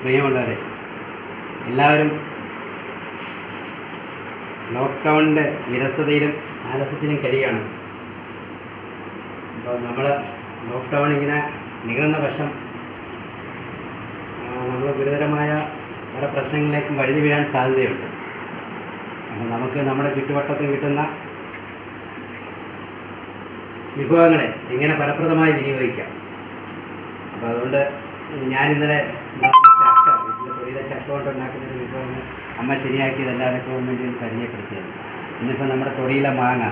പ്രിയമുള്ളവരെ, എല്ലാവരും ലോക്ക്ഡൗണിൻ്റെ വിരസതയിലും ആലസ്യത്തിലും കഴിയാണ്. അപ്പോൾ നമ്മൾ ലോക്ക്ഡൗൺ ഇങ്ങനെ നീളുന്ന പക്ഷം നമ്മൾ ഗുരുതരമായ പല പ്രശ്നങ്ങളിലേക്കും വഴുതി വീഴാൻ സാധ്യതയുണ്ട്. അപ്പോൾ നമുക്ക് നമ്മുടെ ചുറ്റുവട്ടത്തിൽ കിട്ടുന്ന വിഭവങ്ങളെ എങ്ങനെ ഫലപ്രദമായി വിനിയോഗിക്കാം. അപ്പോൾ അതുകൊണ്ട് ഞാനിന്നലെ തൊഴിലെ ചക്ക കൊണ്ടുണ്ടാക്കുന്ന വിഭവങ്ങൾ അമ്മ ശരിയാക്കിയത് എല്ലാവർക്കും വേണ്ടി ഒന്ന് പരിചയപ്പെടുത്തിയത്. ഇന്നിപ്പോൾ നമ്മുടെ തൊടിയിലെ മാങ്ങ,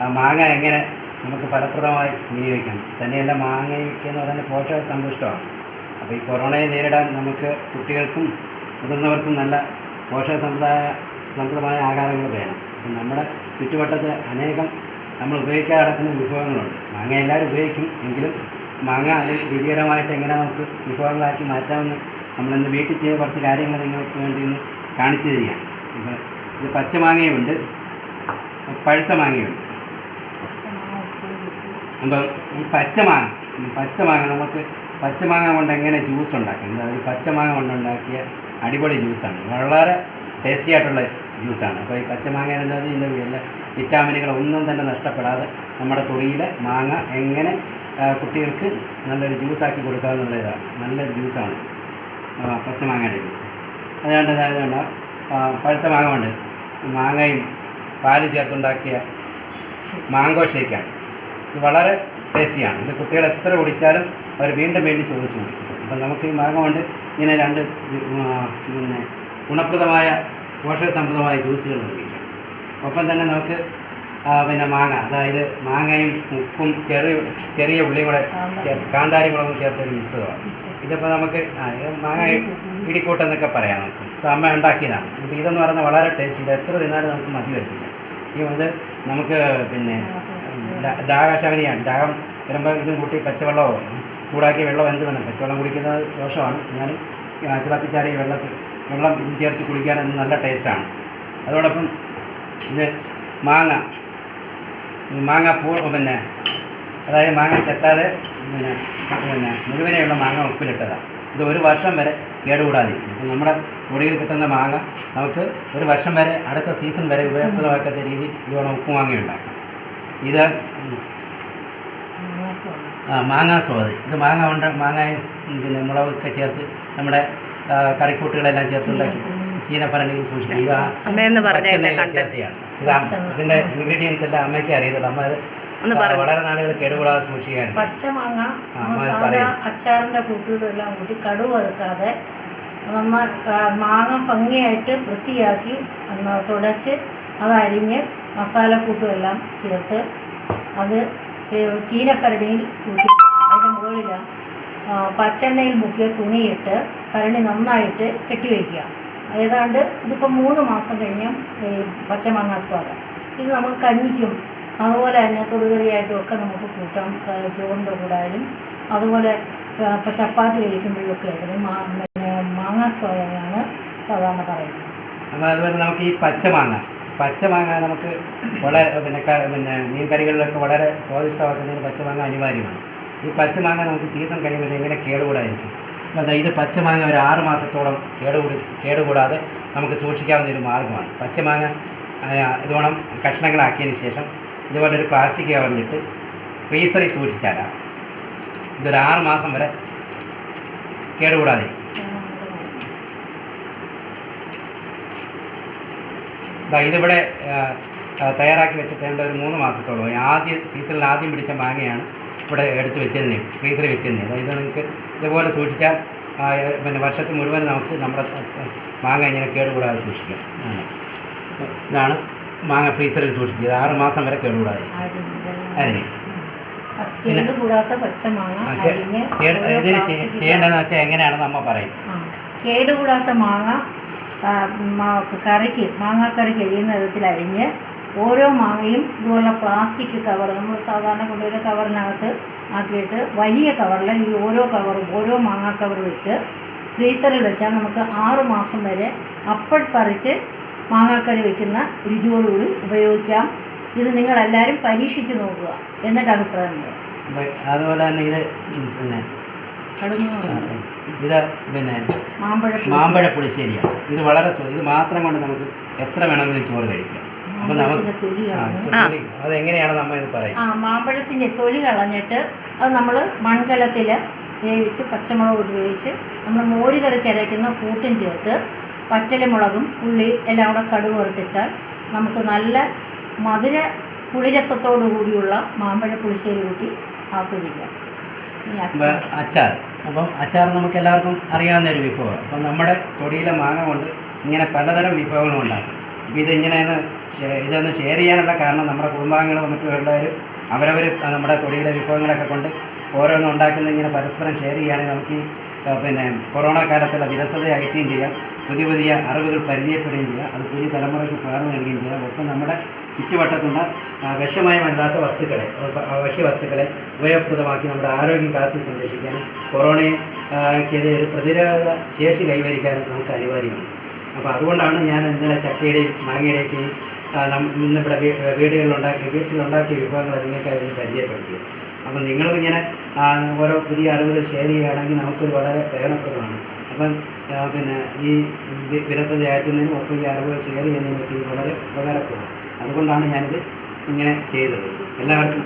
ആ മാങ്ങ എങ്ങനെ നമുക്ക് ഫലപ്രദമായി വിനിയോഗിക്കാം. തന്നെയല്ല, മാങ്ങയ്ക്ക് എന്ന് പറയുന്നത് പോഷക സമ്പുഷ്ടമാണ്. അപ്പോൾ ഈ കൊറോണയെ നേരിടാൻ നമുക്ക് കുട്ടികൾക്കും മുതിർന്നവർക്കും നല്ല പോഷക സമൃദ്ധമായ ആഹാരങ്ങൾ വേണം. അപ്പം നമ്മുടെ ചുറ്റുവട്ടത്ത് അനേകം നമ്മൾ ഉപയോഗിക്കാതെ നടക്കുന്ന വിഭവങ്ങളുണ്ട്. മാങ്ങ എല്ലാവരും ഉപയോഗിക്കും, എങ്കിലും മാങ്ങ അതിൽ രുചികരമായിട്ട് എങ്ങനെ നമുക്ക് വിഭവങ്ങളാക്കി മാറ്റാമെന്ന് നമ്മളിന്ന് വീട്ടിൽ ചെയ്ത കുറച്ച് കാര്യങ്ങൾ നിങ്ങൾക്ക് വേണ്ടി ഒന്ന് കാണിച്ചു തരികയാണ്. ഇപ്പം ഇത് പച്ചമാങ്ങയുണ്ട്, പഴുത്ത മാങ്ങയുണ്ട്. അപ്പം ഈ പച്ചമാങ്ങ നമുക്ക് പച്ചമാങ്ങ കൊണ്ട് എങ്ങനെ ജ്യൂസ് ഉണ്ടാക്കുന്നത്, അത് പച്ചമാങ്ങ കൊണ്ടുണ്ടാക്കിയ അടിപൊളി ജ്യൂസാണ്. വളരെ ടേസ്റ്റി ആയിട്ടുള്ള ജ്യൂസാണ്. അപ്പോൾ ഈ പച്ചമാങ്ങ എന്നത് ഇതിൻ്റെ എല്ലാ വിറ്റാമിനുകളൊന്നും തന്നെ നഷ്ടപ്പെടാതെ നമ്മുടെ തൊടിയിലെ മാങ്ങ എങ്ങനെ കുട്ടികൾക്ക് നല്ലൊരു ജ്യൂസാക്കി കൊടുക്കാമെന്നുള്ളതാണ്. നല്ലൊരു ജ്യൂസാണ് പച്ചമാങ്ങയുടെ ജ്യൂസ്. അതുകൊണ്ട് പഴുത്ത മാങ്ങ കൊണ്ട് മാങ്ങയും പാലും ചേർത്തുണ്ടാക്കിയ മാങ്കോ ഷേക്കാണ്. ഇത് വളരെ ടേസ്റ്റിയാണ്. ഇത് കുട്ടികൾ എത്ര കുടിച്ചാലും അവർ വീണ്ടും ചോദിച്ചു കുടിക്കും. അപ്പം നമുക്ക് ഈ മാങ്ങ കൊണ്ട് ഇങ്ങനെ രണ്ട് ഗുണപ്രദമായ പോഷക സമൃദ്ധമായ ജ്യൂസുകൾ നിർമ്മിക്കാം. ഒപ്പം തന്നെ നമുക്ക് മാങ്ങ, അതായത് മാങ്ങയും ഉപ്പും ചെറിയ ഉള്ളിയും കൂടെ കാന്താരി മുളകും ചേർത്തൊരു മിശ്രിതമാണ്. ഇതിപ്പോൾ നമുക്ക് മാങ്ങ ഇടിക്കൂട്ടെന്നൊക്കെ പറയാം. നമുക്ക് ഇപ്പോൾ അമ്മ ഉണ്ടാക്കിയതാണ്. അപ്പോൾ ഇതെന്ന് പറഞ്ഞാൽ വളരെ ടേസ്റ്റില്ല, എത്ര തിന്നാലും നമുക്ക് മതി വരത്തില്ല. ഇത് നമുക്ക് ദാഹശമനിയാണ്. ദാഹം വരുമ്പോൾ ഇതും കൂട്ടി പച്ചവെള്ളമോ ചൂടാക്കിയ വെള്ളം എന്ത് വേണം, പച്ചവെള്ളം കുടിക്കുന്നത് ദോഷമാണ്. എന്നാലും തിളപ്പിച്ചാറിയ വെള്ളം ഇത് ചേർത്ത് കുടിക്കാൻ നല്ല ടേസ്റ്റാണ്. അതോടൊപ്പം ഇത് മാങ്ങ അതായത് മാങ്ങ ചെത്താതെ മുഴുവനെയുള്ള മാങ്ങ ഉപ്പിലിട്ടതാണ്. ഇത് 1 വർഷം വരെ കേടുകൂടാതിരിക്കും. അപ്പം നമ്മുടെ തൊടിയിൽ കിട്ടുന്ന മാങ്ങ നമുക്ക് 1 വർഷം വരെ, അടുത്ത സീസൺ വരെ ഉപയോഗപ്രദമാക്കാത്ത രീതിയിൽ ഇതുപോലെ ഉപ്പുമാങ്ങ ഉണ്ടാക്കാം. ഇത് മാങ്ങാ സ്വാദ്. ഇത് മാങ്ങയും മുളകൊക്കെ ചേർത്ത് നമ്മുടെ കറിക്കൂട്ടുകളെല്ലാം ചേർത്തുണ്ടാക്കി ചീനപ്പറണ്ടിയിൽ സൂക്ഷിക്കുക. ഇത് ചേർത്തിയാണ്. ഇതിൻ്റെ ഇൻഗ്രീഡിയൻസ് എല്ലാം അമ്മയ്ക്ക് അറിയത്തുള്ളൂ. അമ്മ അത് വളരെ നാളുകൾ കേടുകൂടാതെ സൂക്ഷിക്കാൻ. പച്ചമാങ്ങ അച്ചാറിൻ്റെ കൂട്ടുകളെല്ലാം കൂട്ടി കടുക് വറുക്കാതെ മാങ്ങ ഭംഗിയായിട്ട് വൃത്തിയാക്കി തുടച്ച് അതരിഞ്ഞ് മസാലക്കൂട്ടുമെല്ലാം ചേർത്ത് അത് ചീനക്കരടിയിൽ സൂക്ഷിക്കുക. അതിൻ്റെ മുകളിൽ പച്ചെണ്ണയിൽ മുക്കിയ തുണിയിട്ട് കരണ്ടി നന്നായിട്ട് കെട്ടിവയ്ക്കുക. ഏതാണ്ട് ഇതിപ്പോൾ 3 മാസം കഴിഞ്ഞ് ഈ പച്ചമാങ്ങ സ്വാദം. ഇത് നമുക്ക് കഞ്ഞിക്കും അതുപോലെ തന്നെ തൊടുകറിയായിട്ടും ഒക്കെ നമുക്ക് കൂട്ടാം. ചോറിൻ്റെ കൂടായാലും അതുപോലെ ഇപ്പോൾ ചപ്പാത്തി കഴിക്കുമ്പോഴൊക്കെ ആയിട്ട് മാങ്ങാ സ്വാദമാണ് സാധാരണ പറയുന്നത്. അപ്പോൾ അതുപോലെ നമുക്ക് ഈ പച്ചമാങ്ങ നമുക്ക് വളരെ മീൻ കറികളിലൊക്കെ വളരെ സ്വാദിഷ്ടമാക്കുന്നതിന് പച്ചമാങ്ങ അനിവാര്യമാണ്. ഈ പച്ചമാങ്ങ നമുക്ക് സീസൺ കഴിയുമ്പോൾ എങ്ങനെ കേടുകൂടായിരിക്കും. അപ്പോൾ ഇത് പച്ചമാങ്ങ ഒരു 6 മാസത്തോളം കേടുകൂടാതെ നമുക്ക് സൂക്ഷിക്കാവുന്ന ഒരു മാർഗ്ഗമാണ്. പച്ചമാങ്ങ ഇതോണം കഷ്ണങ്ങളാക്കിയതിന് ശേഷം ഇതുപോലൊരു പ്ലാസ്റ്റിക് കവറിലിട്ട് ഫ്രീസറിൽ സൂക്ഷിച്ചാലാണ് ഇതൊരു 6 മാസം വരെ കേടുകൂടാതെ. ഇതിവിടെ തയ്യാറാക്കി വെച്ചിട്ടുണ്ട് ഒരു 3 മാസത്തോളം. സീസണിൽ ആദ്യം പിടിച്ച മാങ്ങയാണ് ഇവിടെ എടുത്ത് വെച്ചിരുന്നത്, ഫ്രീസറിൽ വെച്ചിരുന്നത്. ഇത് നിങ്ങൾക്ക് ഇതുപോലെ സൂക്ഷിച്ചാൽ വർഷത്തിൽ മുഴുവൻ നമുക്ക് നമ്മുടെ മാങ്ങ ഇങ്ങനെ കേടുകൂടാതെ സൂക്ഷിക്കാം. ഇതാണ് മാങ്ങ ഫ്രീസറിൽ സൂക്ഷിച്ചത്. 6 മാസം വരെ കേടുകൂടാതെ. അതിന് കേട് കൂടാത്ത പച്ചമാങ്ങ അരിഞ്ഞ് ഇതിന് ചെയ്യേണ്ടതെന്ന് വെച്ചാൽ എങ്ങനെയാണെന്ന് അമ്മ പറയും. കേടുകൂടാത്ത മാങ്ങ മാങ്ങാക്കറിക്ക് എരിയുന്ന വിധത്തിൽ അരിഞ്ഞ് ഓരോ മാങ്ങയും ഇതുപോലുള്ള പ്ലാസ്റ്റിക് കവർ നമ്മൾ സാധാരണ കൊണ്ടുവരുന്ന കവറിനകത്ത് ആക്കിയിട്ട് വലിയ കവറിൽ ഈ ഓരോ മാങ്ങാ കവറും ഇട്ട് ഫ്രീസറിൽ വെച്ചാൽ നമുക്ക് 6 മാസം വരെ അപ്പോൾ പറിച്ച് മാങ്ങാക്കറി വയ്ക്കുന്ന രുചിയോടുകൂടി ഉപയോഗിക്കാം. ഇത് നിങ്ങളെല്ലാവരും പരീക്ഷിച്ച് നോക്കുക, എന്നിട്ട് അഭിപ്രായം പറയാം. അതുപോലെ തന്നെ ഇത് പിന്നെ ഇത് പിന്നെ മാമ്പഴ പുളിശ്ശേരിയാണ്. ഇത് വളരെ ഇത് മാത്രം കൊണ്ട് നമുക്ക് എത്ര വേണമെങ്കിലും ചോറ് കഴിക്കാം. അപ്പം നമുക്ക് അതെങ്ങനെയാണ് നമ്മൾ ഇത് പറയും. മാമ്പഴത്തിൻ്റെ തൊലി കളഞ്ഞിട്ട് അത് നമ്മൾ മൺകലത്തിൽ വേവിച്ച് പച്ചമുളക് ഇട്ട് വേവിച്ച് നമ്മൾ മോര് കറിക്ക് അരയ്ക്കുന്ന കൂട്ടും ചേർത്ത് പച്ചമുളകും ഉള്ളി എല്ലാം കൂടെ കടുക് വറുത്തിട്ടാൽ നമുക്ക് നല്ല മധുര പുളിരസത്തോടു കൂടിയുള്ള മാമ്പഴ പുളിശ്ശേരി കൂട്ടി ആസ്വദിക്കാം. അച്ചാർ. അപ്പം അച്ചാർ നമുക്ക് എല്ലാവർക്കും അറിയാവുന്ന ഒരു വിഭവമാണ്. അപ്പം നമ്മുടെ തൊടിയിലെ മാങ്ങ കൊണ്ട് ഇങ്ങനെ പലതരം വിഭവങ്ങളും ഉണ്ടാക്കും. അപ്പോൾ ഇതൊന്ന് ഷെയർ ചെയ്യാനുള്ള കാരണം നമ്മുടെ കുടുംബാംഗങ്ങളും മറ്റുള്ളവർ അവരവർ നമ്മുടെ തൊടിയിലെ വിഭവങ്ങളൊക്കെ കൊണ്ട് ഓരോന്നും ഉണ്ടാക്കുന്ന ഇങ്ങനെ പരസ്പരം ഷെയർ ചെയ്യുകയാണെങ്കിൽ നമുക്ക് ഈ പിന്നെ കൊറോണ കാലത്തുള്ള വിരസത അകറ്റുകയും ചെയ്യാം, പുതിയ അറിവുകൾ പരിചയപ്പെടുകയും ചെയ്യാം, അത് പുതിയ തലമുറയ്ക്ക് പകർന്നു നൽകുകയും ചെയ്യാം. ഒപ്പം നമ്മുടെ ചുറ്റുവട്ടത്തുള്ള വിഷമയമല്ലാത്ത ഭക്ഷ്യവസ്തുക്കളെ ഉപയോഗപ്രദമാക്കി നമ്മുടെ ആരോഗ്യം കാത്തു സംരക്ഷിക്കാനും കൊറോണയ്ക്കെതിരെ ഒരു പ്രതിരോധ ശേഷി കൈവരിക്കാനും നമുക്ക് അനിവാര്യമാണ്. അപ്പോൾ അതുകൊണ്ടാണ് ഞാൻ ഇന്നലെ ചക്കയുടെയും മാങ്ങയുടെയൊക്കെയും ഇന്നിവിടെ വീട്ടിലുണ്ടാക്കിയ വിഭവങ്ങൾ നിങ്ങൾക്കായി പരിചയപ്പെടുത്തിയത്. അപ്പം നിങ്ങളും ഇങ്ങനെ ഓരോ പുതിയ അറിവുകൾ ഷെയർ ചെയ്യുകയാണെങ്കിൽ നമുക്കൊരു വളരെ പ്രയോജനപ്രദമാണ്. അപ്പം പിന്നെ ഈ വിരസത അയക്കുന്നതിനും ഒപ്പം ഈ അറിവുകൾ ഷെയർ ചെയ്യുന്നതിനൊക്കെ ഇത് വളരെ ഉപകാരപ്രദമാണ്. അതുകൊണ്ടാണ് ഞാനിത് ഇങ്ങനെ ചെയ്തത്. എല്ലാവർക്കും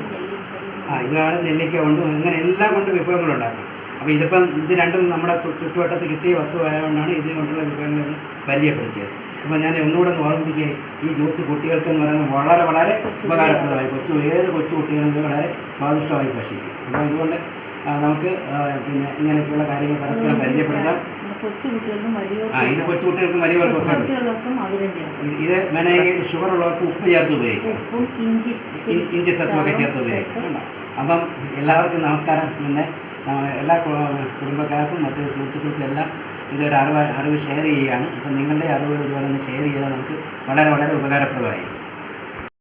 ഇതാണ് നെല്ലിക്ക കൊണ്ടും ഇങ്ങനെ എല്ലാം കൊണ്ടും വിഭവങ്ങളുണ്ടാക്കും. അപ്പോൾ ഇത് രണ്ടും നമ്മുടെ ചുറ്റുവട്ടത്ത് കിട്ടിയ വസ്തുവായതുകൊണ്ടാണ് ഇത് കൊണ്ടുള്ള വിഭവങ്ങൾ പരിചയപ്പെടുത്തിയത്. അപ്പോൾ ഞാൻ ഒന്നുകൂടെ ഓർമ്മിപ്പിക്കുകയും ഈ ജ്യൂസ് കുട്ടികൾക്കെന്ന് പറയുന്നത് വളരെ വളരെ ഉപകാരപ്രദമായി ഏത് കൊച്ചു കുട്ടികൾക്ക് വളരെ സ്വാദിഷ്ടമായി ഭക്ഷിക്കും. അപ്പോൾ ഇതുകൊണ്ട് നമുക്ക് പിന്നെ ഇങ്ങനെയൊക്കെയുള്ള കാര്യങ്ങൾ പരസ്പരം പരിചയപ്പെടുത്താം. ഇത് കൊച്ചുകുട്ടികൾക്കും വലിയവർക്കും ഇത് വേണമെങ്കിൽ ഷുഗർ ഉള്ളവർക്ക് ഉപ്പ് ചേർത്ത് ഉപയോഗിക്കാം, ഇഞ്ചി സത്വമൊക്കെ ചേർത്ത് ഉപയോഗിക്കാം. അപ്പം എല്ലാവർക്കും നമസ്കാരം. പിന്നെ എല്ലാ കുടുംബക്കാർക്കും മറ്റ് സുഹൃത്തുക്കൾക്കും എല്ലാം ഇതൊരു അറിവ് ഷെയർ ചെയ്യുകയാണ്. അപ്പം നിങ്ങളുടെ അറിവുകൾ ഇതുപോലെ ഒന്ന് ഷെയർ ചെയ്താൽ നമുക്ക് വളരെ വളരെ ഉപകാരപ്രദമായിരിക്കും.